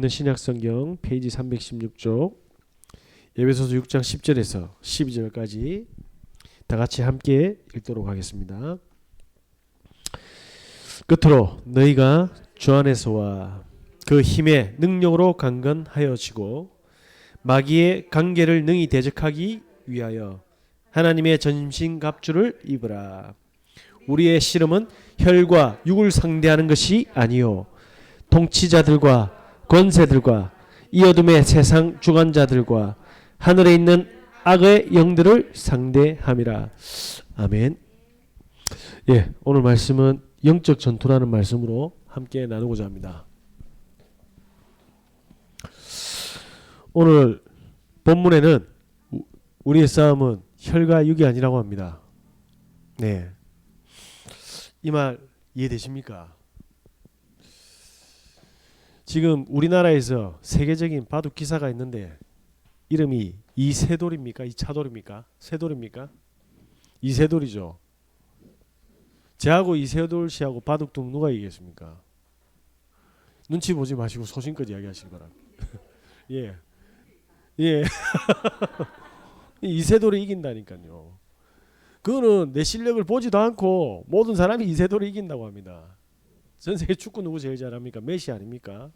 신약성경 페이지 316쪽 에베소서 6장 10절에서 12절까지 다 같이 함께 읽도록 하겠습니다. 끝으로 너희가 주 안에서와 그 힘의 능력으로 강건하여지고 마귀의 관계를 능히 대적하기 위하여 하나님의 전신갑주를 입으라. 우리의 씨름은 혈과 육을 상대하는 것이 아니요 통치자들과 권세들과 이 어둠의 세상 주관자들과 하늘에 있는 악의 영들을 상대함이라. 아멘. 예, 오늘 말씀은 영적 전투라는 말씀으로 함께 나누고자 합니다. 오늘 본문에는 우리의 싸움은 혈과 육이 아니라고 합니다. 네, 이 말 이해되십니까? 지금 우리나라에서 세계적인 바둑 기사가 있는데 이름이 이세돌입니까? 이차돌입니까? 세돌입니까? 이세돌이죠. 저하고 이세돌 씨하고 바둑 누가 이기겠습니까? 눈치 보지 마시고 소신껏 이야기하시기 바랍니다. 예, 예. 이세돌이 이긴다니까요. 그거는 내 실력을 보지도 않고 모든 사람이 이세돌이 이긴다고 합니다. 전 세계 축구 누구 제일 잘합니까? 메시 아닙니까?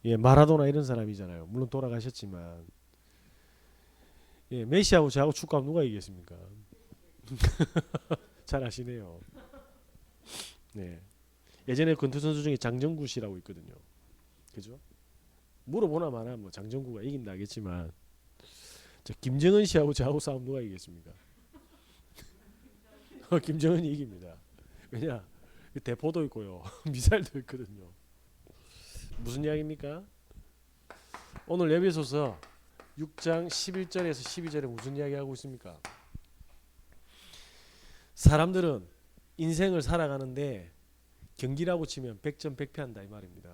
예, 마라도나 이런 사람이잖아요. 물론 돌아가셨지만. 예, 메시하고 저하고 축구하면 누가 이기겠습니까? 잘 아시네요. 네. 예전에 권투 선수 중에 장정구 씨라고 있거든요. 그죠? 물어보나 마나 뭐 장정구가 이긴다 하겠지만 저 김정은 씨하고 저하고 싸우면 누가 이기겠습니까? 김정은이 이깁니다. 왜냐? 대포도 있고요. 미사일도 있거든요. 무슨 이야기입니까? 오늘 에베소서 6장 11절에서 12절에 무슨 이야기하고 있습니까? 사람들은 인생을 살아가는데 경기라고 치면 100점 100패한다 이 말입니다.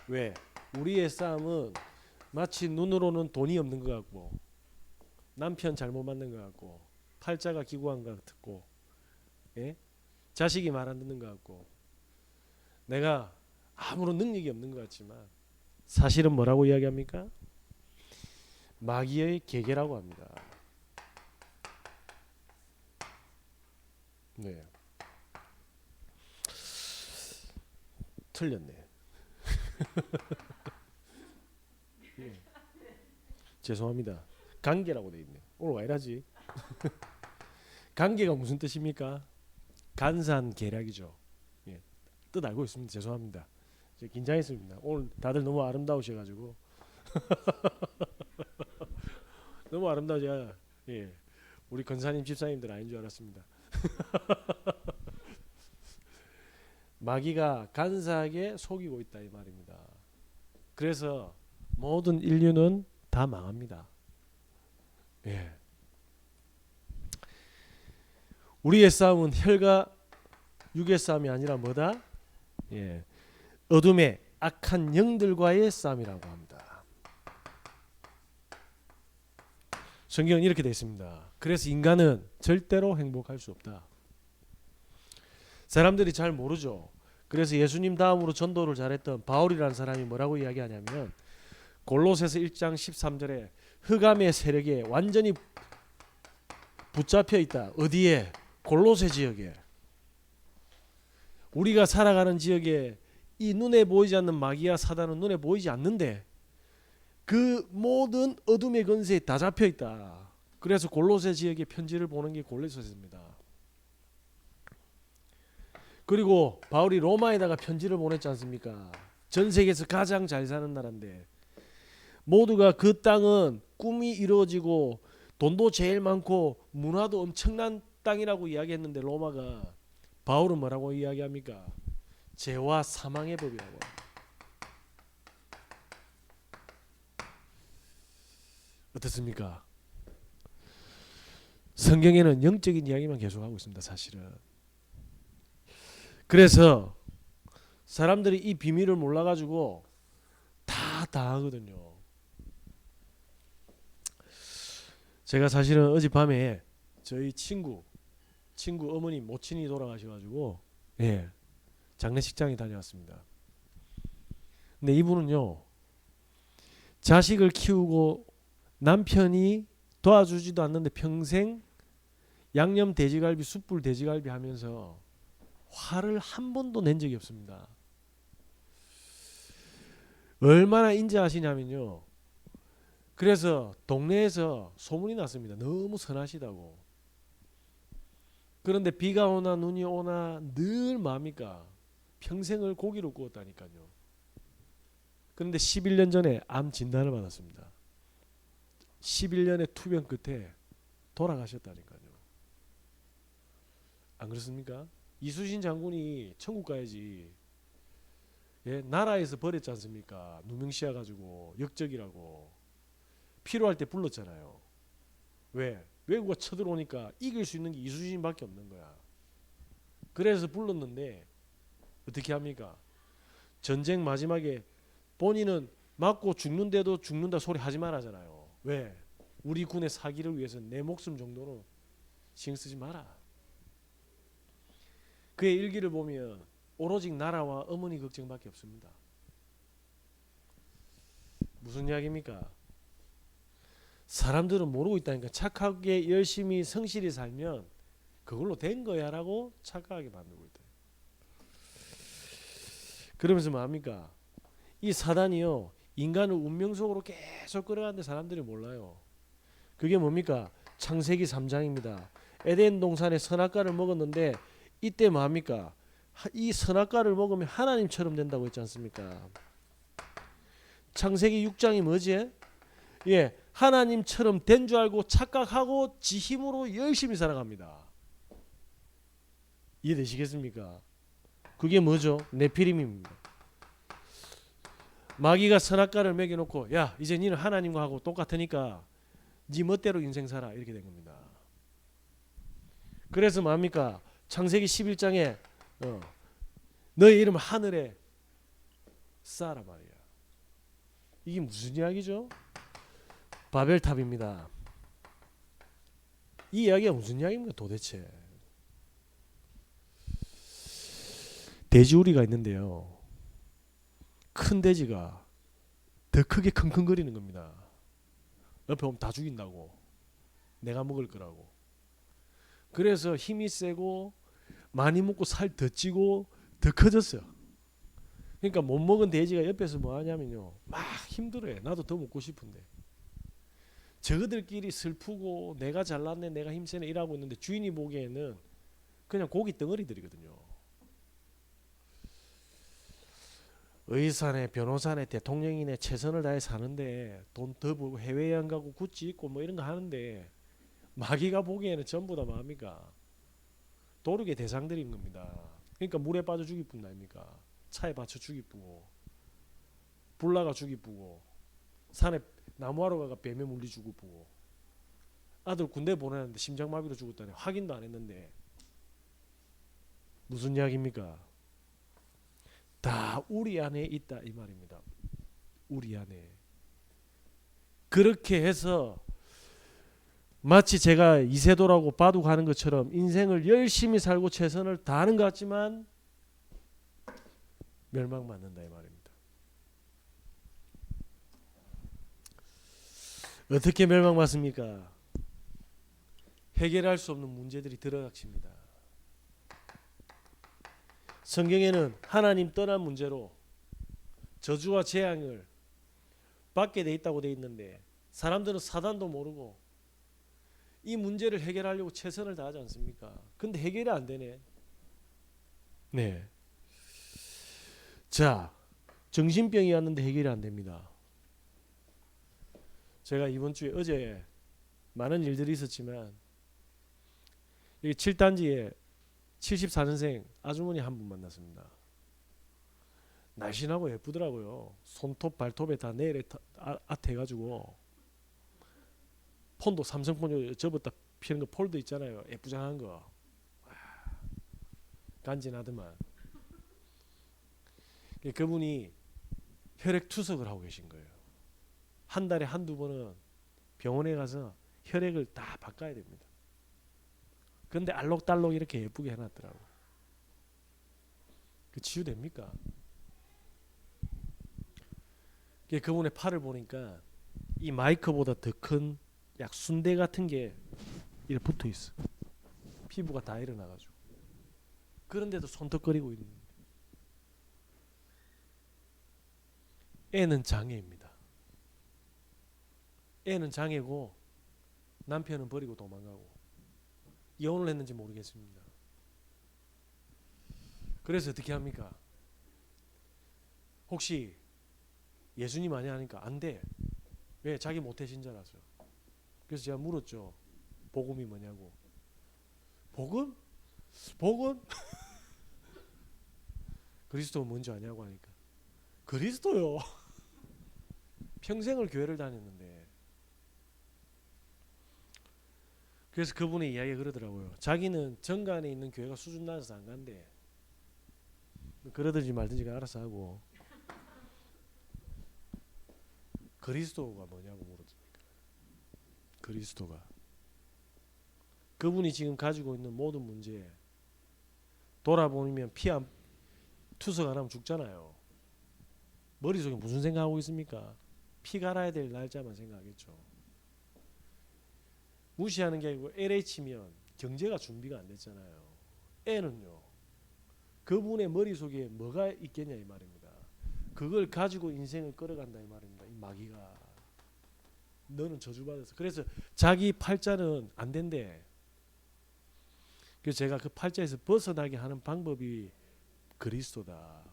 왜? 우리의 싸움은 마치 눈으로는 돈이 없는 것 같고 남편 잘못 만난 것 같고 팔자가 기구한 것 같고 예? 자식이 말 안 듣는 것 같고 내가 아무런 능력이 없는 것 같지만 사실은 뭐라고 이야기합니까? 마귀의 계계라고 합니다. 네. 틀렸네. 예. 죄송합니다. 관계라고 돼 있네. 오늘 왜 이러지? 관계가 무슨 뜻입니까? 간산계략이죠. 예. 뜻 알고 있습니다. 죄송합니다. 긴장했습니다. 오늘 다들 너무 아름다우셔가지고 너무 아름다우죠. 예. 우리 권사님 집사님들 아닌 줄 알았습니다. 마귀가 간사하게 속이고 있다 이 말입니다. 그래서 모든 인류는 다 망합니다. 예. 우리의 싸움은 혈과 육의 싸움이 아니라 뭐다? 예. 어둠의 악한 영들과의 싸움이라고 합니다. 성경은 이렇게 되어 있습니다. 그래서 인간은 절대로 행복할 수 없다. 사람들이 잘 모르죠. 그래서 예수님 다음으로 전도를 잘했던 바울이라는 사람이 뭐라고 이야기하냐면 골로새서 1장 13절에 흑암의 세력에 완전히 붙잡혀 있다. 어디에? 골로새 지역에. 우리가 살아가는 지역에 이 눈에 보이지 않는 마귀와 사단은 눈에 보이지 않는데 그 모든 어둠의 권세에 다 잡혀 있다. 그래서 골로새 지역에 편지를 보는 게 골로새서입니다. 그리고 바울이 로마에다가 편지를 보냈지 않습니까? 전 세계에서 가장 잘 사는 나라인데 모두가 그 땅은 꿈이 이루어지고 돈도 제일 많고 문화도 엄청난 땅이라고 이야기했는데 로마가 바울은 뭐라고 이야기합니까? 죄와 사망의 법이라고 합니다. 어떻습니까? 성경에는 영적인 이야기만 계속하고 있습니다. 사실은. 그래서 사람들이 이 비밀을 몰라가지고 다 당하거든요. 제가 사실은 어젯밤에 저희 친구 친구 어머니 모친이 돌아가셔가지고 예 장례식장에 다녀왔습니다. 근데 이분은요 자식을 키우고 남편이 도와주지도 않는데 평생 양념 돼지갈비 숯불 돼지갈비 하면서 화를 한 번도 낸 적이 없습니다. 얼마나 인자하시냐면요. 그래서 동네에서 소문이 났습니다. 너무 선하시다고. 그런데 비가 오나 눈이 오나 늘 뭡니까? 평생을 고기로 구웠다니까요. 그런데 11년 전에 암 진단을 받았습니다. 11년의 투병 끝에 돌아가셨다니까요. 안 그렇습니까? 이수신 장군이 천국 가야지. 예, 나라에서 버렸지 않습니까? 누명씌워 가지고 역적이라고 필요할 때 불렀잖아요. 왜? 외국가 쳐들어오니까 이길 수 있는 게 이수신밖에 없는 거야. 그래서 불렀는데 어떻게 합니까? 전쟁 마지막에 본인은 맞고 죽는데도 죽는다 소리 하지 말아잖아요. 왜? 우리 군의 사기를 위해서 내 목숨 정도는 신경 쓰지 마라. 그의 일기를 보면 오로지 나라와 어머니 걱정밖에 없습니다. 무슨 이야기입니까? 사람들은 모르고 있다니까. 착하게 열심히 성실히 살면 그걸로 된 거야 라고 착각하게 만들고 있다. 그러면서 뭐합니까? 이 사단이요 인간을 운명 속으로 계속 끌어가는데 사람들이 몰라요. 그게 뭡니까? 창세기 3장입니다. 에덴 동산의 선악과를 먹었는데 이때 뭐합니까? 이 선악과를 먹으면 하나님처럼 된다고 했지 않습니까? 창세기 6장이 뭐지? 예, 하나님처럼 된 줄 알고 착각하고 지 힘으로 열심히 살아갑니다. 이해되시겠습니까? 그게 뭐죠? 네피림입니다. 마귀가 선악과를 먹여놓고 야 이제 니는 하나님과 하고 똑같으니까 네 멋대로 인생 살아 이렇게 된 겁니다. 그래서 뭡니까? 창세기 11장에 너의 이름을 하늘에 쌓아라 말이야. 이게 무슨 이야기죠? 바벨탑입니다. 이 이야기가 무슨 이야기입니까 도대체? 돼지우리가 있는데요. 큰 돼지가 더 크게 킁킁거리는 겁니다. 옆에 오면 다 죽인다고. 내가 먹을 거라고. 그래서 힘이 세고 많이 먹고 살 더 찌고 더 커졌어요. 그러니까 못 먹은 돼지가 옆에서 뭐 하냐면요. 막 힘들어해. 나도 더 먹고 싶은데. 저거들끼리 슬프고 내가 잘났네 내가 힘세네 일하고 있는데 주인이 보기에는 그냥 고기 덩어리들이거든요. 의사네 변호사네 대통령이네 최선을 다해 사는데 돈 더 벌고 해외여행 가고 굿즈 입고 뭐 이런 거 하는데 마귀가 보기에는 전부 다 뭡니까? 도륙의 대상들인 겁니다. 그러니까 물에 빠져 죽일 뿐 아닙니까? 차에 받쳐 죽일 뿐고 불나가 죽일 뿐고 산에 나무하러 가가 뱀에 물리 죽을 뿐고 아들 군대 보내는데 심장마비로 죽었다니 확인도 안 했는데 무슨 이야기입니까? 다 우리 안에 있다 이 말입니다. 우리 안에. 그렇게 해서 마치 제가 이세돌하고 바둑 하는 것처럼 인생을 열심히 살고 최선을 다하는 것 같지만 멸망받는다 이 말입니다. 어떻게 멸망받습니까? 해결할 수 없는 문제들이 들어닥칩니다. 성경에는 하나님 떠난 문제로 저주와 재앙을 받게 돼 있다고 돼 있는데 사람들은 사단도 모르고 이 문제를 해결하려고 최선을 다하지 않습니까? 근데 해결이 안 되네. 네. 자, 정신병이 왔는데 해결이 안 됩니다. 제가 이번 주에 어제 많은 일들이 있었지만 여기 7단지에 74년생 아주머니 한 분 만났습니다. 날씬하고 예쁘더라고요. 손톱 발톱에 다 네일 아트 해가지고 폰도 삼성폰 접었다 피는 거 폴드 있잖아요. 예쁘장한 거. 간지나더만. 그분이 혈액 투석을 하고 계신 거예요. 한 달에 한두 번은 병원에 가서 혈액을 다 바꿔야 됩니다. 근데 알록달록 이렇게 예쁘게 해놨더라고. 그 치유됩니까? 그분의 팔을 보니까 이 마이크보다 더 큰 약 순대 같은 게 이렇게 붙어 있어. 피부가 다 일어나가지고. 그런데도 손톱거리고 있는. 애는 장애입니다. 애는 장애고 남편은 버리고 도망가고 이혼을 했는지 모르겠습니다. 그래서 어떻게 합니까? 혹시 예수님 아니야 하니까 안 돼. 왜? 자기 모태신자라서. 그래서 제가 물었죠. 복음이 뭐냐고. 복음? 복음? 그리스도가 뭔지 아냐고 하니까 그리스도요. 평생을 교회를 다녔는데. 그래서 그분의 이야기가 그러더라고요. 자기는 정관에 있는 교회가 수준 낮아서 안 간대. 그러든지 말든지가 알아서 하고. 그리스도가 뭐냐고 물었습니까? 그리스도가. 그분이 지금 가지고 있는 모든 문제 돌아보면 투석 안 하면 죽잖아요. 머릿속에 무슨 생각하고 있습니까? 피 갈아야 될 날짜만 생각하겠죠. 무시하는 게 아니고 LH면 경제가 준비가 안 됐잖아요. 애는요. 그분의 머릿속에 뭐가 있겠냐 이 말입니다. 그걸 가지고 인생을 끌어간다 이 말입니다. 이 마귀가. 너는 저주받았어. 그래서 자기 팔자는 안 된대. 그래서 제가 그 팔자에서 벗어나게 하는 방법이 그리스도다.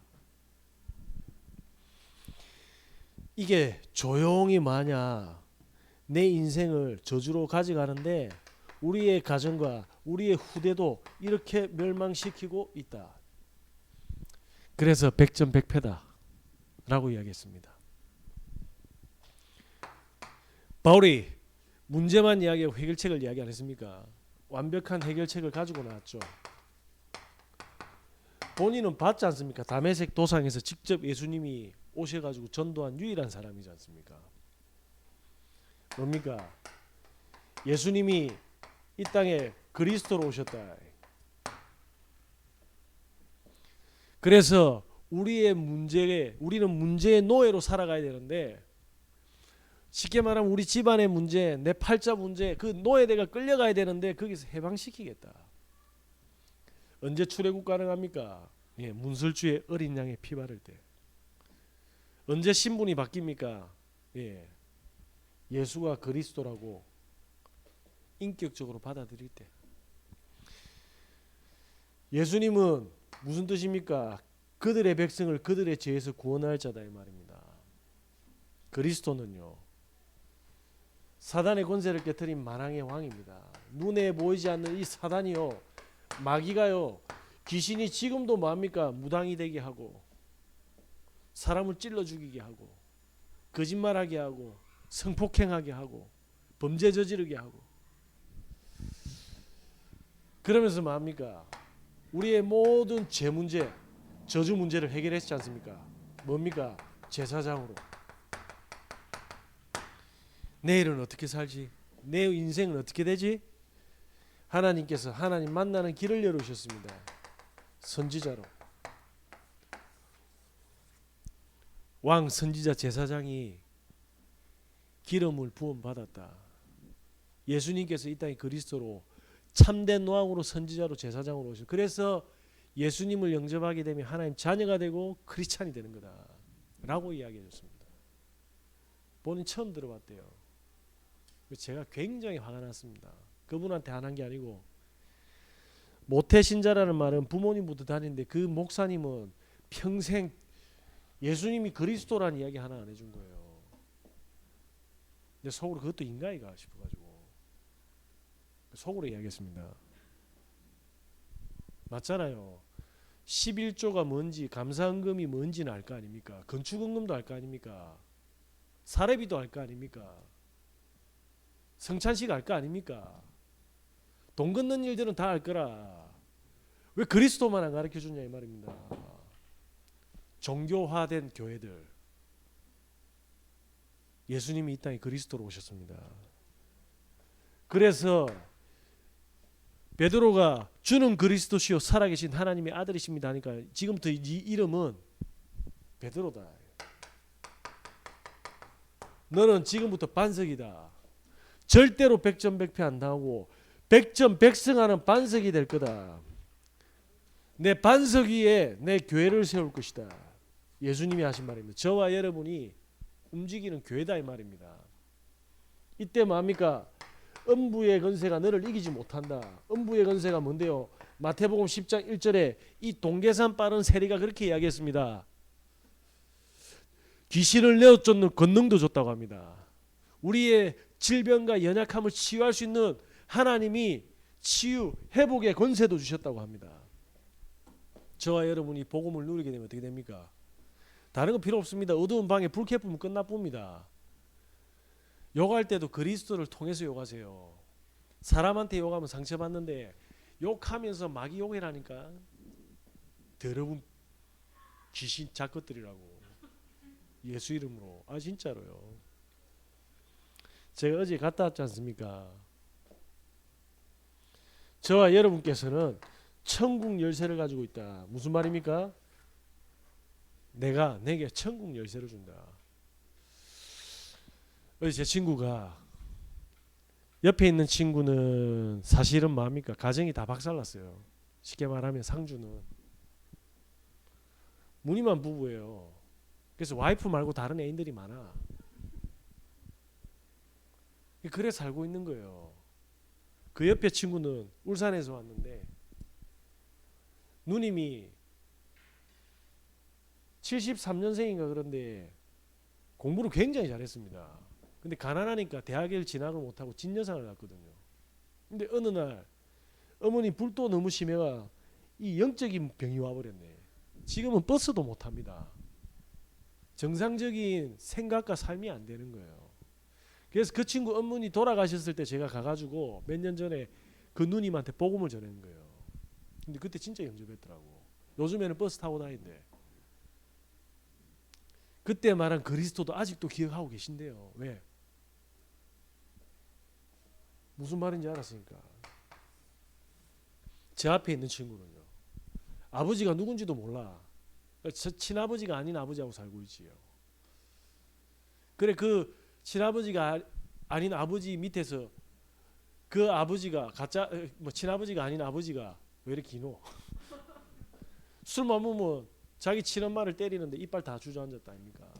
이게 조용히 마냐 내 인생을 저주로 가져가는데 우리의 가정과 우리의 후대도 이렇게 멸망시키고 있다. 그래서 백전백패다 라고 이야기했습니다. 바울이 문제만 이야기하고 해결책을 이야기 안 했습니까? 완벽한 해결책을 가지고 나왔죠. 본인은 받지 않습니까? 다메섹 도상에서 직접 예수님이 오셔가지고 전도한 유일한 사람이지 않습니까? 뭡니까? 예수님이 이 땅에 그리스도로 오셨다. 그래서 우리는 문제의 노예로 살아가야 되는데 쉽게 말하면 우리 집안의 문제, 내 팔자 문제, 그 노예대가 끌려가야 되는데 거기서 해방시키겠다. 언제 출애굽 가능합니까? 예, 문설주의 어린 양의 피 바를 때. 언제 신분이 바뀝니까? 예, 예수가 그리스도라고 인격적으로 받아들일 때. 예수님은 무슨 뜻입니까? 그들의 백성을 그들의 죄에서 구원할 자다 이 말입니다. 그리스도는요. 사단의 권세를 깨뜨린 만왕의 왕입니다. 눈에 보이지 않는 이 사단이요. 마귀가요. 귀신이 지금도 뭡니까? 무당이 되게 하고 사람을 찔러 죽이게 하고 거짓말하게 하고 성폭행하게 하고 범죄 저지르게 하고 그러면서 뭡니까? 우리의 모든 죄 문제, 저주 문제를 해결했지 않습니까? 뭡니까? 제사장으로. 내일은 어떻게 살지? 내 인생은 어떻게 되지? 하나님께서 하나님 만나는 길을 열어주셨습니다. 선지자로. 왕 선지자 제사장이 기름을 부음 받았다. 예수님께서 이 땅에 그리스도로 참된 왕으로 선지자로 제사장으로 오셔. 그래서 예수님을 영접하게 되면 하나님 자녀가 되고 크리스찬이 되는 거다. 라고 이야기해 줬습니다. 본인 처음 들어봤대요. 제가 굉장히 화가 났습니다. 그분한테 안 한 게 아니고 모태신자라는 말은 부모님부터 다니는데 그 목사님은 평생 예수님이 그리스도라는 이야기 하나 안 해준 거예요. 근데 속으로 그것도 인간이가 싶어가지고 속으로 이야기했습니다. 맞잖아요. 11조가 뭔지 감사헌금이 뭔지는 알 거 아닙니까? 건축헌금도 알 거 아닙니까? 사례비도 알 거 아닙니까? 성찬식 알 거 아닙니까? 돈 걷는 일들은 다 알 거라. 왜 그리스도만 안 가르쳐 주냐 이 말입니다. 종교화된 교회들. 예수님이 이 땅에 그리스도로 오셨습니다. 그래서 베드로가 주는 그리스도시요 살아계신 하나님의 아들이십니다 하니까 지금부터 이 이름은 베드로다. 너는 지금부터 반석이다. 절대로 백전백패 안 당하고 백전백승하는 반석이 될 거다. 내 반석 위에 내 교회를 세울 것이다. 예수님이 하신 말입니다. 저와 여러분이 움직이는 교회다 이 말입니다. 이때 뭡니까? 음부의 권세가 너를 이기지 못한다. 음부의 권세가 뭔데요? 마태복음 10장 1절에 이 동계산 빠른 세리가 그렇게 이야기했습니다. 귀신을 내어쫓는 권능도 줬다고 합니다. 우리의 질병과 연약함을 치유할 수 있는 하나님이 치유, 회복의 권세도 주셨다고 합니다. 저와 여러분이 복음을 누리게 되면 어떻게 됩니까? 다른 거 필요 없습니다. 어두운 방에 불 켜면 끝나쁩니다. 욕할 때도 그리스도를 통해서 욕하세요. 사람한테 욕하면 상처받는데 욕하면서 마귀 욕이라니까. 더러운 귀신 작것들이라고. 예수 이름으로. 아 진짜로요. 제가 어제 갔다 왔지 않습니까? 저와 여러분께서는 천국 열쇠를 가지고 있다. 무슨 말입니까? 내가 내게 천국 열쇠를 준다. 어제 제 친구가 옆에 있는 친구는 사실은 뭡니까? 가정이 다 박살났어요. 쉽게 말하면 상주는 무늬만 부부예요. 그래서 와이프 말고 다른 애인들이 많아. 그래 살고 있는 거예요. 그 옆에 친구는 울산에서 왔는데 누님이 73년생인가 그런데 공부를 굉장히 잘했습니다. 근데 가난하니까 대학을 진학을 못하고 진여상을 갔거든요. 근데 어느 날 어머니 불도 너무 심해가 이 영적인 병이 와버렸네. 지금은 버스도 못합니다. 정상적인 생각과 삶이 안 되는 거예요. 그래서 그 친구 어머니 돌아가셨을 때 제가 가가지고 몇 년 전에 그 누님한테 복음을 전한 거예요. 근데 그때 진짜 영접했더라고. 요즘에는 버스 타고 다니는데 그때 말한 그리스도도 아직도 기억하고 계신데요. 왜? 무슨 말인지 알았으니까. 제 앞에 있는 친구는요. 아버지가 누군지도 몰라. 친아버지가 아닌 아버지하고 살고 있지요. 그래 그 친아버지가 아닌 아버지 밑에서 그 아버지가 가짜 뭐 친아버지가 아닌 아버지가 왜 이렇게 기노? 술 먹으면 자기 친엄마를 때리는데 이빨 다 주저앉았다 아닙니까?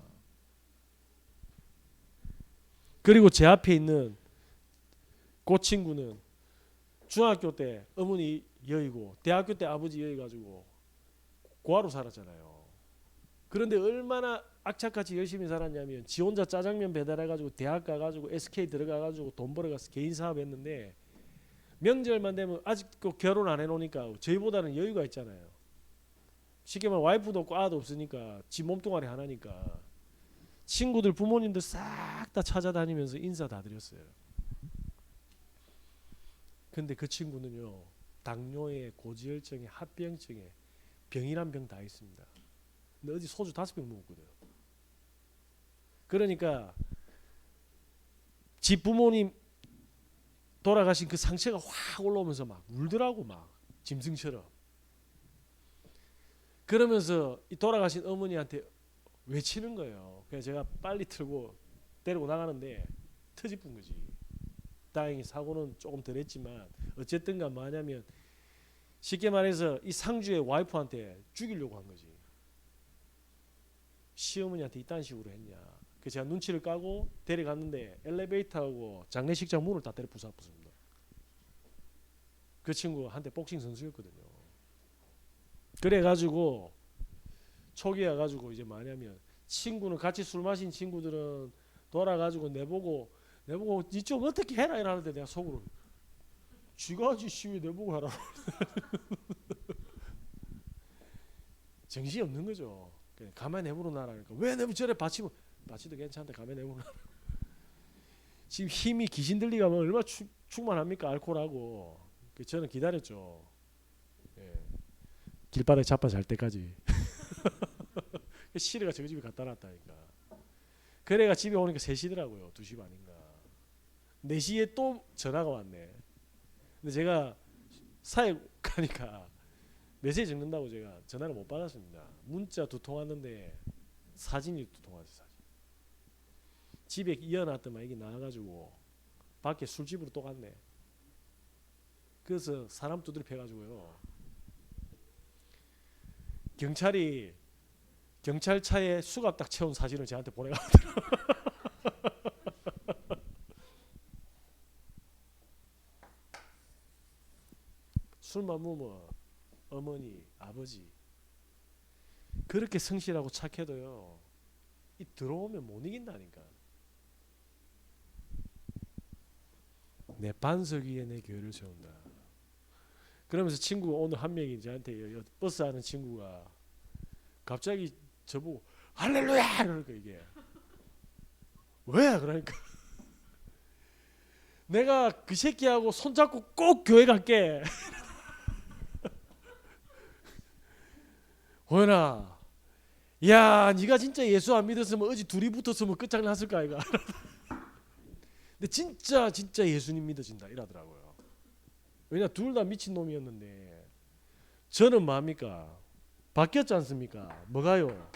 그리고 제 앞에 있는 그 친구는 중학교 때 어머니 여의고 대학교 때 아버지 여의 가지고 고아로 살았잖아요. 그런데 얼마나 악착같이 열심히 살았냐면 지 혼자 짜장면 배달해가지고 대학 가가지고 SK 들어가가지고 돈 벌어가서 개인 사업했는데 명절만 되면 아직도 결혼 안 해놓으니까 저희보다는 여유가 있잖아요. 쉽게 말하면 와이프도 없고 아도 없으니까 지 몸뚱아리 하나니까 친구들 부모님들 싹 다 찾아다니면서 인사 다 드렸어요. 근데 그 친구는요 당뇨에 고지혈증에 합병증에 병이란 병 다 있습니다. 근데 어제 소주 5병 먹었거든. 그러니까 집 부모님 돌아가신 그 상처가 확 올라오면서 막 울더라고 막 짐승처럼. 그러면서 이 돌아가신 어머니한테 외치는 거예요. 그래서 제가 빨리 틀고 데리고 나가는데 터집은 거지. 다행히 사고는 조금 덜 했지만 어쨌든가 뭐냐면 쉽게 말해서 이 상주의 와이프한테 죽이려고 한 거지. 시어머니한테 이딴 식으로 했냐. 그래서 제가 눈치를 까고 데려갔는데 엘리베이터하고 장례식장 문을 다 때려 부숴버렸습니다. 그 친구 한때 복싱 선수였거든요. 그래가지고 초기에 가지고 이제 뭐냐면 친구는 같이 술 마신 친구들은 돌아가지고 내보고 니 좀 어떻게 해라 이러는데 내가 속으로 쥐가 하지 씨 왜 내보고 하라. 정신이 없는 거죠. 가만히 내버려 놔라. 그러니까 왜 내버 저래 받치도 괜찮은데 가만히 내버려 놔라. 지금 힘이 귀신 들리가면 얼마나 충만합니까 알코올하고. 저는 기다렸죠. 예. 길바닥에 자빠 잘 때까지. 시리가 저기 집에 갖다 놨다니까. 그래가 집에 오니까 3시더라고요. 2시 반인가. 4시에 또 전화가 왔네. 근데 제가 사회 가니까 메시지 적는다고 제가 전화를 못 받았습니다. 문자 2통 왔는데 사진이 2통 왔어요. 사진. 집에 이어놨더만 이게 나와가지고 밖에 술집으로 또 갔네. 그래서 사람 두드려 패가지고요. 경찰이 경찰차에 수갑 딱 채운 사진을 저한테 보내가더라고요. 술만 먹으면 어머니, 아버지 그렇게 성실하고 착해도요. 이 들어오면 못 이긴다니까. 내 반석 위에 내 교회를 세운다. 그러면서 친구가 오늘 한 명이 저한테 버스 하는 친구가 갑자기 저보고 할렐루야 이러니까 이게 왜 그러니까 내가 그 새끼하고 손잡고 꼭 교회 갈게. 호연아, 야, 네가 진짜 예수 안 믿었으면 어제 둘이 붙었으면 끝장났을까 아이가. 근데 진짜 예수님 믿어진다 이러더라고요. 왜냐 둘 다 미친 놈이었는데 저는 뭡니까? 바뀌었지 않습니까? 뭐가요?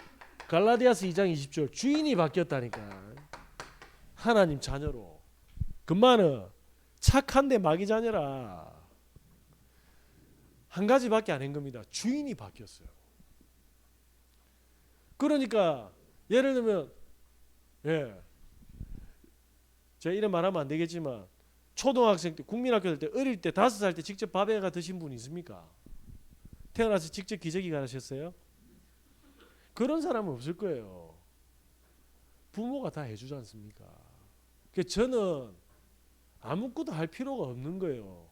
갈라디아서 2장 20절 주인이 바뀌었다니까. 하나님 자녀로. 그만은 착한데 마귀 자녀라. 한 가지밖에 안 한 겁니다. 주인이 바뀌었어요. 그러니까 예를 들면 제가 이런 말하면 안 되겠지만 초등학생 때 국민학교 때 어릴 때 5살 때 직접 밥 해가 드신 분 있습니까? 태어나서 직접 기저귀 갈으셨어요? 그런 사람은 없을 거예요. 부모가 다 해주지 않습니까? 그래서 저는 아무것도 할 필요가 없는 거예요.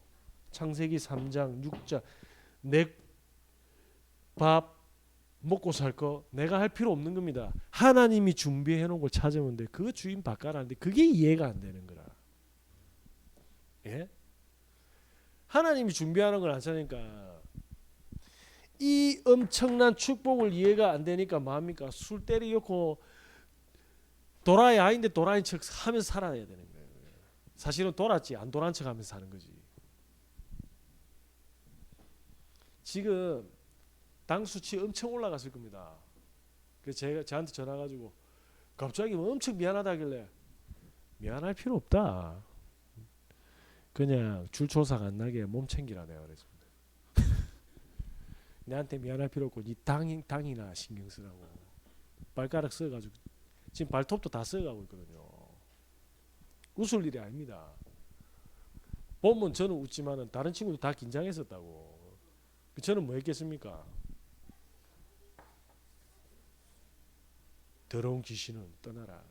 창세기 3장 6장 내 밥 먹고 살 거 내가 할 필요 없는 겁니다. 하나님이 준비해 놓은 걸 찾으면 돼. 그 주인 바꿔라는데 그게 이해가 안 되는 거라. 예? 하나님이 준비하는 걸 안 찾으니까 이 엄청난 축복을 이해가 안 되니까 뭐합니까? 술 때리고 도라이 아닌데 도라이인 척 하면서 살아야 되는 거예요. 사실은 돌았지 안 돌아한 척 하면서 사는 거지. 지금 당 수치 엄청 올라갔을 겁니다. 그래서 제가 저한테 전화 가지고 갑자기 뭐 엄청 미안하다길래 미안할 필요 없다. 그냥 줄 조삭 안 나게 몸 챙기라 내가 그랬습니다. 내한테 미안할 필요 없고 니 당이나 신경 쓰라고. 발가락 써가지고 지금 발톱도 다 써가고 있거든요. 웃을 일이 아닙니다. 보면 저는 웃지만은 다른 친구도 다 긴장했었다고. 저는 뭐 했겠습니까? 더러운 귀신은 떠나라.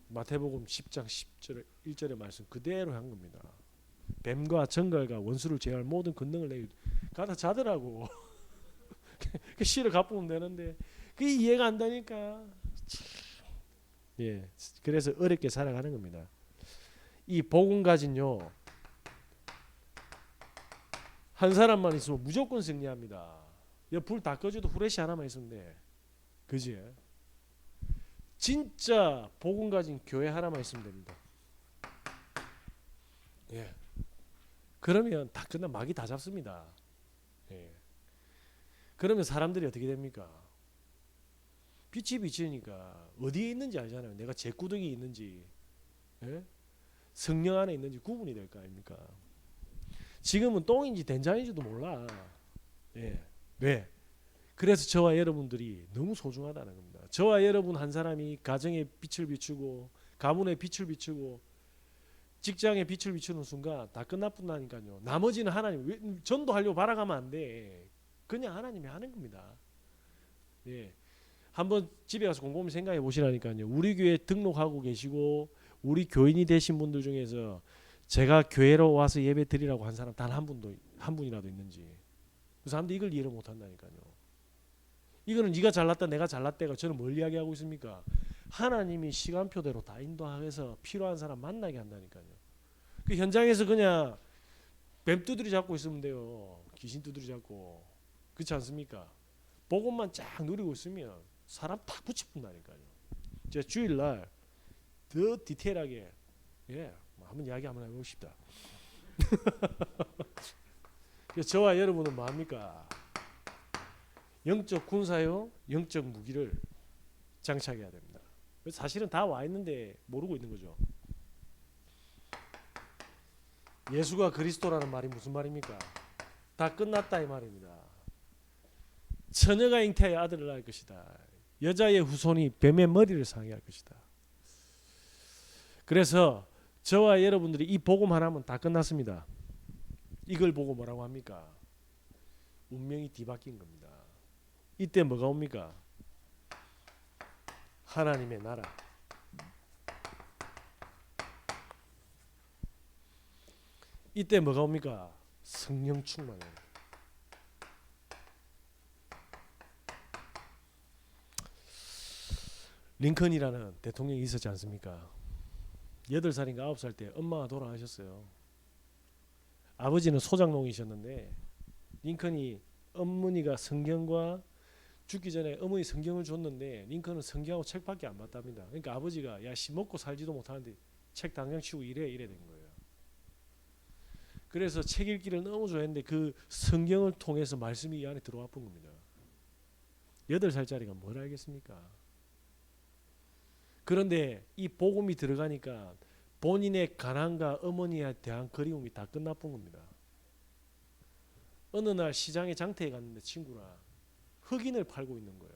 마태복음 10장 10절 1절의 말씀 그대로 한 겁니다. 뱀과 정갈과 원수를 제할 모든 권능을 내게 가다 자더라고. 그 시를 갚으면 되는데 그게 이해가 안 되니까. 예, 그래서 어렵게 살아가는 겁니다. 이 복음 가진요 한 사람만 있으면 무조건 승리합니다. 불 다 꺼져도 후레쉬 하나만 있으면 돼. 그지? 진짜 복음 가진 교회 하나만 있으면 됩니다. 예. 그러면 다 끝나 마귀 다 잡습니다. 예. 그러면 사람들이 어떻게 됩니까? 빛이 비치니까 어디에 있는지 알잖아요. 내가 제구덕이 있는지, 예? 성령 안에 있는지 구분이 될 거 아닙니까? 지금은 똥인지 된장인지도 몰라. 예. 왜? 그래서 저와 여러분들이 너무 소중하다는 겁니다. 저와 여러분 한 사람이 가정에 빛을 비추고 가문에 빛을 비추고 직장에 빛을 비추는 순간 다 끝나뿐다니까요. 나머지는 하나님 전도하려고 바라가면 안 돼. 그냥 하나님이 하는 겁니다. 예. 한번 집에 가서 곰곰이 생각해 보시라니까요. 우리 교회 등록하고 계시고 우리 교인이 되신 분들 중에서 제가 교회로 와서 예배 드리라고 한 사람 단 한 분이라도 있는지. 그 사람도 이걸 이해를 못 한다니까요. 이거는 네가 잘났다 내가 잘났다가 저는 뭘 이야기하고 있습니까? 하나님이 시간표대로 다 인도해서 필요한 사람 만나게 한다니까요. 그 현장에서 그냥 뱀 두드리 잡고 있으면 돼요. 귀신 두드리 잡고. 그렇지 않습니까? 복음만 쫙 누리고 있으면 사람 팍 붙이푼다니까요. 제가 주일날 더 디테일하게 한번 이야기 한번 해보고 싶다. 그래서 저와 여러분은 뭐합니까? 영적 군사요, 영적 무기를 장착해야 됩니다. 사실은 다 와 있는데 모르고 있는 거죠. 예수가 그리스도라는 말이 무슨 말입니까? 다 끝났다 이 말입니다. 처녀가 잉태하여 아들을 낳을 것이다. 여자의 후손이 뱀의 머리를 상해할 것이다. 그래서 저와 여러분들이 이 복음 하나면 다 끝났습니다. 이걸 보고 뭐라고 합니까? 운명이 뒤바뀐 겁니다. 이때 뭐가 옵니까? 하나님의 나라. 이때 뭐가 옵니까? 성령 충만을. 링컨이라는 대통령이 있었지 않습니까? 8살인가 9살 때 엄마가 돌아가셨어요. 아버지는 소장농이셨는데 링컨이 어머니가 성경과 죽기 전에 어머니 성경을 줬는데 링컨은 성경하고 책밖에 안 봤답니다. 그러니까 아버지가 야 씨 먹고 살지도 못하는데 책 당장 치우고 이래 된 거예요. 그래서 책 읽기를 너무 좋아했는데 그 성경을 통해서 말씀이 이 안에 들어와 본 겁니다. 8살짜리가 뭘 알겠습니까? 그런데 이 복음이 들어가니까 본인의 가난과 어머니에 대한 그리움이 다 끝나본 겁니다. 어느 날 시장에 장터에 갔는데 친구랑 흑인을 팔고 있는 거예요.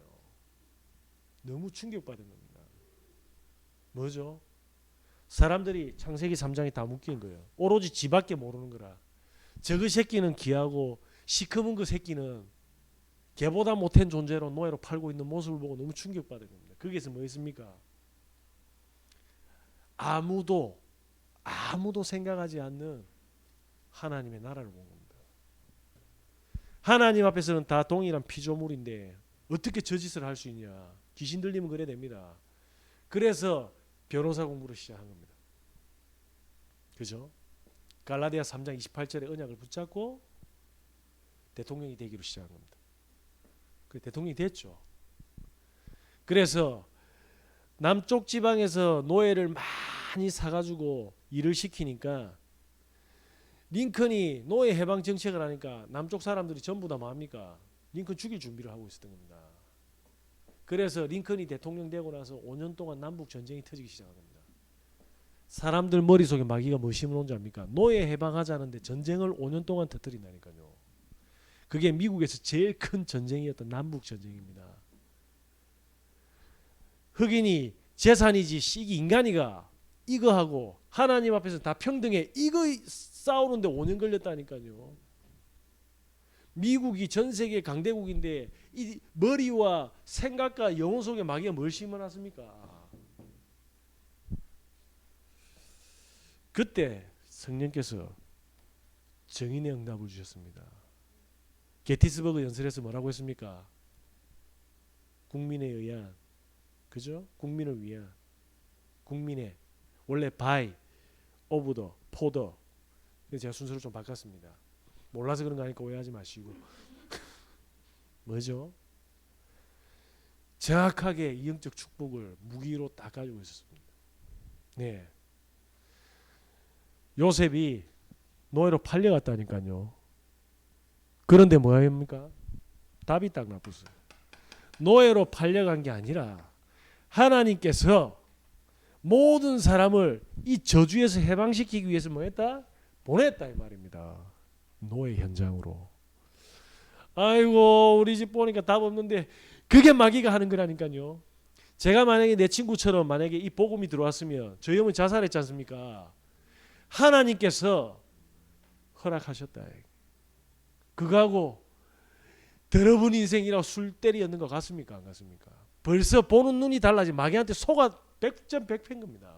너무 충격받은 겁니다. 뭐죠? 사람들이 창세기 3장에 다 묶인 거예요. 오로지 지밖에 모르는 거라. 저그 새끼는 귀하고 시커먼 그 새끼는 걔보다 못한 존재로 노예로 팔고 있는 모습을 보고 너무 충격받은 겁니다. 거기에서 뭐 있습니까? 아무도 생각하지 않는 하나님의 나라를 본 겁니다. 하나님 앞에서는 다 동일한 피조물인데 어떻게 저 짓을 할 수 있냐. 귀신 들리면 그래야 됩니다. 그래서 변호사 공부를 시작한 겁니다. 그죠? 갈라디아 3장 28절에 언약을 붙잡고 대통령이 되기로 시작한 겁니다. 그 대통령이 됐죠. 그래서 남쪽 지방에서 노예를 많이 사가지고 일을 시키니까 링컨이 노예 해방 정책을 하니까 남쪽 사람들이 전부 다 뭐합니까? 링컨 죽일 준비를 하고 있었던 겁니다. 그래서 링컨이 대통령 되고 나서 5년 동안 남북 전쟁이 터지기 시작한 겁니다. 사람들 머릿속에 마귀가 뭐 심어놓은 줄 압니까? 노예 해방하자는데 전쟁을 5년 동안 터뜨린다니까요. 그게 미국에서 제일 큰 전쟁이었던 남북 전쟁입니다. 흑인이 재산이지 씨기 인간이가 이거 하고 하나님 앞에서 다 평등해 이거 싸우는데 5년 걸렸다니까요. 미국이 전 세계 강대국인데 이 머리와 생각과 영혼 속에 마귀가 뭘 심어놨습니까? 그때 성령께서 정인의 응답을 주셨습니다. 게티스버그 연설에서 뭐라고 했습니까? 국민에 의한, 그죠? 국민을 위한, 국민의, 원래 by, of the, for the. 제가 순서를 좀 바꿨습니다. 몰라서 그런 거 아니까 오해하지 마시고. 뭐죠? 정확하게 이 영적 축복을 무기로 딱 가지고 있었습니다. 네. 요셉이 노예로 팔려갔다니까요. 그런데 뭐합니까? 답이 딱 나왔어요. 노예로 팔려간 게 아니라 하나님께서 모든 사람을 이 저주에서 해방시키기 위해서 뭐했다? 보냈다 이 말입니다. 노예 현장으로. 아이고 우리 집 보니까 답 없는데 그게 마귀가 하는 거라니까요. 제가 만약에 내 친구처럼 만약에 이 복음이 들어왔으면 저희 어머니 자살했지 않습니까? 하나님께서 허락하셨다. 그거하고 더러운 인생이라고 술 때리었는 것 같습니까? 안 같습니까? 벌써 보는 눈이 달라지 마귀한테 속아 100점 100패인 겁니다.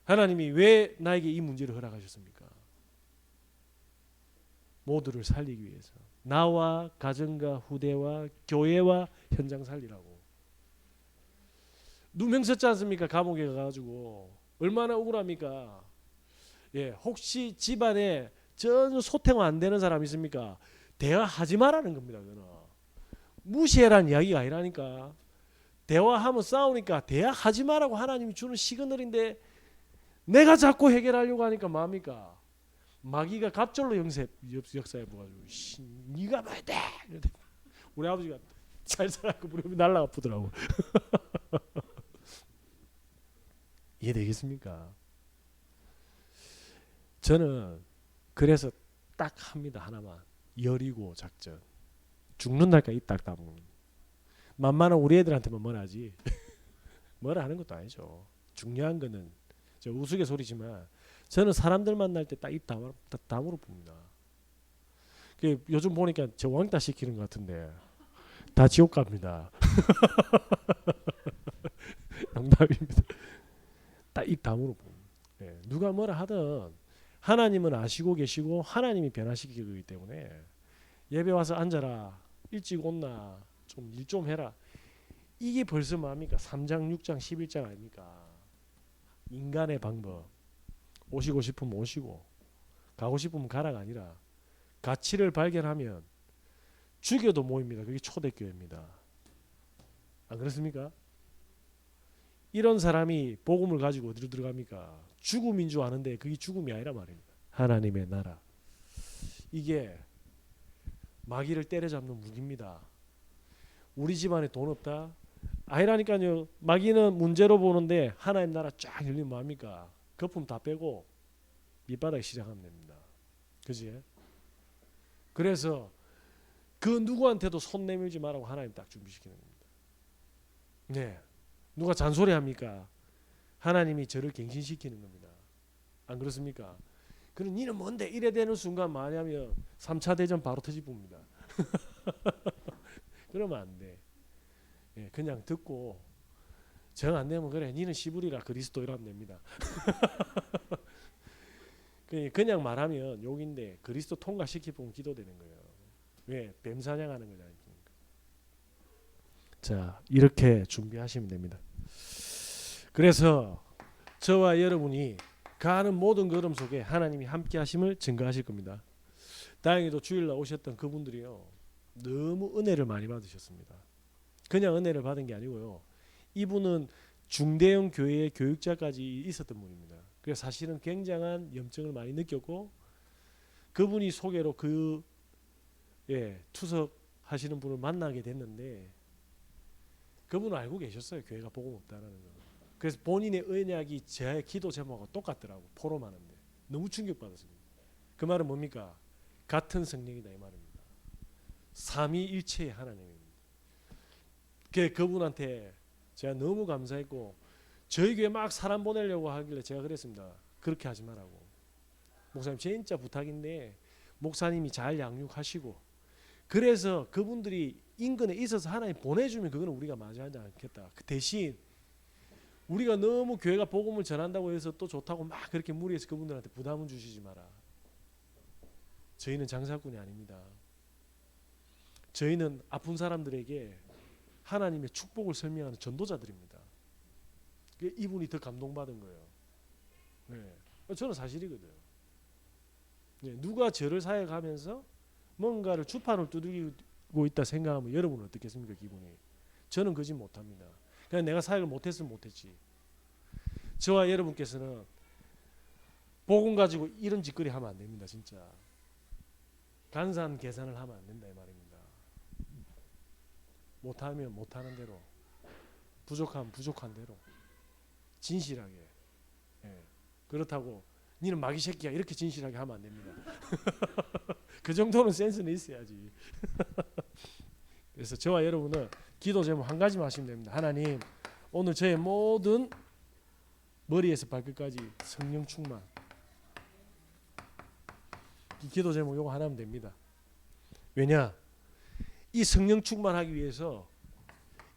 하나님이 왜 나에게 이 문제를 허락하셨습니까? 모두를 살리기 위해서. 나와 가정과 후대와 교회와 현장 살리라고. 누명 썼지 않습니까? 감옥에 가가지고. 얼마나 억울합니까? 예, 혹시 집안에 전혀 소통이 안 되는 사람 있습니까? 대화하지 말라는 겁니다. 그거는. 무시해라는 이야기가 아니라니까. 대화하면 싸우니까 대화하지 말라고 하나님이 주는 시그널인데 내가 자꾸 해결하려고 하니까 뭐합니까? 마귀가 갑절로 역사해 보가지고 네가 뭐야 돼? 우리 아버지가 잘 살았고 무릎이 날라가 아프더라고. 이해되겠습니까? 저는 그래서 딱 합니다. 하나만. 여리고 작전. 죽는 날까지 딱 담은. 만만한 우리 애들한테만 뭐라 하지. 뭐라 하는 것도 아니죠. 중요한 거는 저 우스갯소리지만 저는 사람들 만날 때 딱 입 다물어 봅니다. 요즘 보니까 저 왕따 시키는 것 같은데 다 지옥 갑니다. 농담입니다. 딱 입 다물어 봅니다. 예, 누가 뭐라 하든 하나님은 아시고 계시고 하나님이 변화시키기 거기 때문에 예배 와서 앉아라. 일찍 온나. 좀 일 좀 해라. 이게 벌써 뭡니까? 3장, 6장, 11장 아닙니까? 인간의 방법. 오시고 싶으면 오시고 가고 싶으면 가라가 아니라 가치를 발견하면 죽여도 모입니다. 그게 초대교회입니다. 안 그렇습니까? 이런 사람이 복음을 가지고 어디로 들어갑니까? 죽음인 줄 아는데 그게 죽음이 아니라 말입니다. 하나님의 나라. 이게 마귀를 때려잡는 무기입니다. 우리 집안에 돈 없다? 아니라니까요. 마귀는 문제로 보는데 하나님 나라 쫙 열리면 뭐합니까? 거품 다 빼고 밑바닥에 시작하면 됩니다. 그지? 그래서 그 누구한테도 손 내밀지 말라고 하나님 딱 준비시키는 겁니다. 네. 누가 잔소리합니까? 하나님이 저를 갱신시키는 겁니다. 안 그렇습니까? 그럼 니는 뭔데 이래 되는 순간 뭐냐면 3차 대전 바로 터집니다. 그러면 안 돼. 예, 그냥 듣고 정 안 되면 그래 니는 시부리라 그리스도 이러면 됩니다. 그냥 말하면 욕인데 그리스도 통과시키면 기도되는 거예요. 왜? 뱀 사냥하는 거잖아요. 자, 이렇게 준비하시면 됩니다. 그래서 저와 여러분이 가는 모든 걸음 속에 하나님이 함께 하심을 증거하실 겁니다. 다행히도 주일날 오셨던 그분들이요. 너무 은혜를 많이 받으셨습니다. 그냥 은혜를 받은 게 아니고요. 이분은 중대형 교회의 교육자까지 있었던 분입니다. 그래서 사실은 굉장한 염증을 많이 느꼈고 그분이 소개로 투석하시는 분을 만나게 됐는데 그분은 알고 계셨어요. 교회가 복음 없다라는 거. 그래서 본인의 언약이 제 기도 제목하고 똑같더라고. 포럼하는데. 너무 충격받았습니다. 그 말은 뭡니까? 같은 성령이다 이 말입니다. 삼위일체의 하나님입니다. 그분한테 제가 너무 감사했고 저희 교회 막 사람 보내려고 하길래 제가 그랬습니다. 그렇게 하지 말라고. 목사님 진짜 부탁인데 목사님이 잘 양육하시고 그래서 그분들이 인근에 있어서 하나님 보내주면 그거는 우리가 맞이하지 않겠다. 그 대신 우리가 너무 교회가 복음을 전한다고 해서 또 좋다고 막 그렇게 무리해서 그분들한테 부담은 주시지 마라. 저희는 장사꾼이 아닙니다. 저희는 아픈 사람들에게 하나님의 축복을 설명하는 전도자들입니다. 이분이 더 감동받은 거예요. 네. 저는 사실이거든요. 네. 누가 저를 사역하면서 뭔가를 주판을 두들기고 있다 생각하면 여러분은 어떻겠습니까? 기분이. 저는 그 짓 못합니다. 그냥 내가 사역을 못했으면 못했지. 저와 여러분께서는 복음 가지고 이런 짓거리 하면 안 됩니다. 진짜. 간산 계산을 하면 안 된다 이 말입니다. 못하면 못하는 대로, 부족하면 부족한 대로 진실하게. 예. 그렇다고 니는 마귀 새끼야 이렇게 진실하게 하면 안 됩니다. 그 정도는 센스는 있어야지. 그래서 저와 여러분은 기도 제목 한 가지만 하시면 됩니다. 하나님 오늘 저의 모든 머리에서 발끝까지 성령 충만. 이 기도 제목 요거 하나 하면 됩니다. 왜냐? 이 성령 충만하기 위해서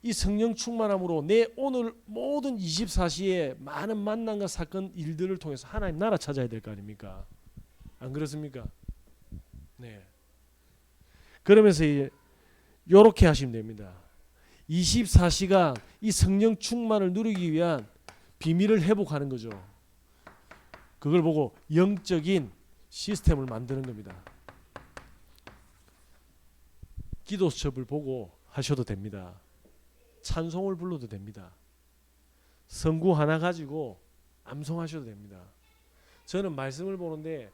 이 성령 충만함으로 내 오늘 모든 24시에 많은 만남과 사건 일들을 통해서 하나님 나라 찾아야 될 거 아닙니까? 안 그렇습니까? 네. 그러면서 이렇게 하시면 됩니다. 24시간 이 성령 충만을 누리기 위한 비밀을 회복하는 거죠. 그걸 보고 영적인 시스템을 만드는 겁니다. 기도 수첩을 보고 하셔도 됩니다. 찬송을 불러도 됩니다. 성구 하나 가지고 암송하셔도 됩니다. 저는 말씀을 보는데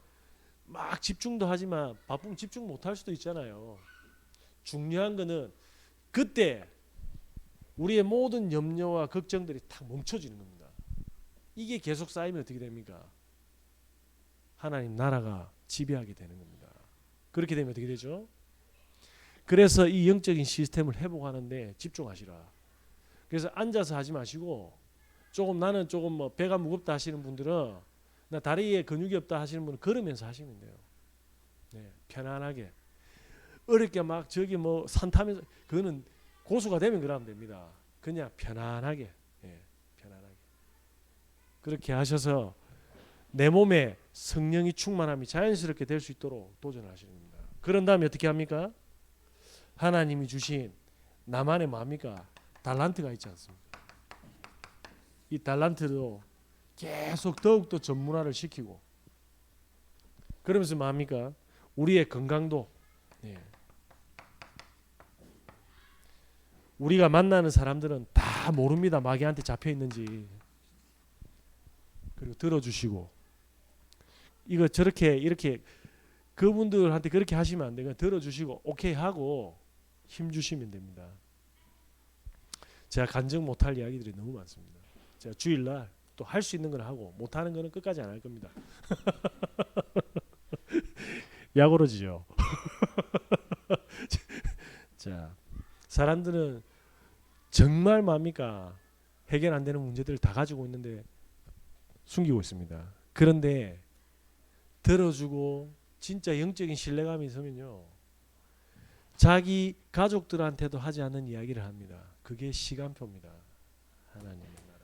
막 집중도 하지만 바쁘면 집중 못할 수도 있잖아요. 중요한 거는 그때 우리의 모든 염려와 걱정들이 탁 멈춰지는 겁니다. 이게 계속 쌓이면 어떻게 됩니까? 하나님 나라가 지배하게 되는 겁니다. 그렇게 되면 어떻게 되죠? 그래서 이 영적인 시스템을 회복하는데 집중하시라. 그래서 앉아서 하지 마시고 나는 조금 뭐 배가 무겁다 하시는 분들은 나 다리에 근육이 없다 하시는 분은 걸으면서 하시면 돼요. 네, 편안하게. 어렵게 막 저기 뭐 산 타면서 그거는 고수가 되면 그러면 됩니다. 그냥 편안하게, 편안하게 그렇게 하셔서 내 몸에 성령이 충만함이 자연스럽게 될 수 있도록 도전하시는 겁니다. 그런 다음에 어떻게 합니까? 하나님이 주신 나만의 뭡니까? 달란트가 있지 않습니까? 이 달란트도 계속 더욱더 전문화를 시키고 그러면서 뭡니까? 우리의 건강도 우리가 만나는 사람들은 다 모릅니다. 마귀한테 잡혀 있는지. 그리고 들어주시고 이거 저렇게 이렇게 그분들한테 그렇게 하시면 안 돼요. 들어주시고 오케이 하고 힘 주시면 됩니다. 제가 간증 못할 이야기들이 너무 많습니다. 제가 주일날 또 할 수 있는 걸 하고 못하는 거는 끝까지 안 할 겁니다. 약오러지죠. 자, 사람들은 정말 뭡니까? 해결 안 되는 문제들을 다 가지고 있는데 숨기고 있습니다. 그런데 들어주고 진짜 영적인 신뢰감이 있으면요. 자기 가족들한테도 하지 않는 이야기를 합니다. 그게 시간표입니다. 하나님의 나라.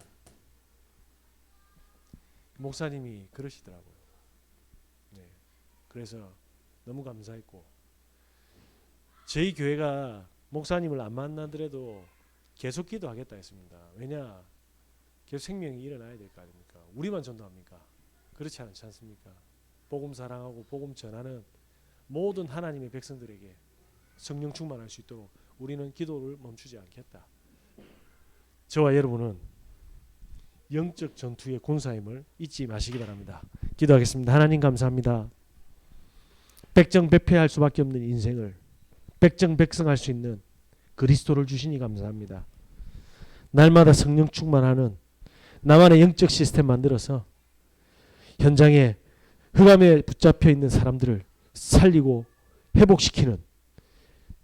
목사님이 그러시더라고요. 네. 그래서 너무 감사했고 저희 교회가 목사님을 안 만나더라도 계속 기도하겠다 했습니다. 왜냐? 계속 생명이 일어나야 될 거 아닙니까? 우리만 전도합니까? 그렇지 않지 않습니까? 복음 사랑하고 복음 전하는 모든 하나님의 백성들에게 성령 충만할 수 있도록 우리는 기도를 멈추지 않겠다. 저와 여러분은 영적 전투의 군사임을 잊지 마시기 바랍니다. 기도하겠습니다. 하나님 감사합니다. 백정백패할 수밖에 없는 인생을 백정백승할 수 있는 그리스도를 주시니 감사합니다. 날마다 성령 충만하는 나만의 영적 시스템 만들어서 현장에 흑암에 붙잡혀 있는 사람들을 살리고 회복시키는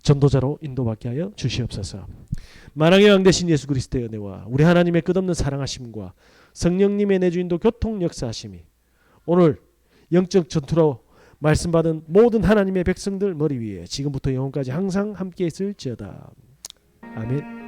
전도자로 인도받게 하여 주시옵소서. 만왕의 왕 되신 예수 그리스도의 은혜와 우리 하나님의 끝없는 사랑하심과 성령님의 내주인도 교통 역사하심이 오늘 영적 전투로 말씀받은 모든 하나님의 백성들 머리 위에 지금부터 영원까지 항상 함께 있을지어다. 아멘.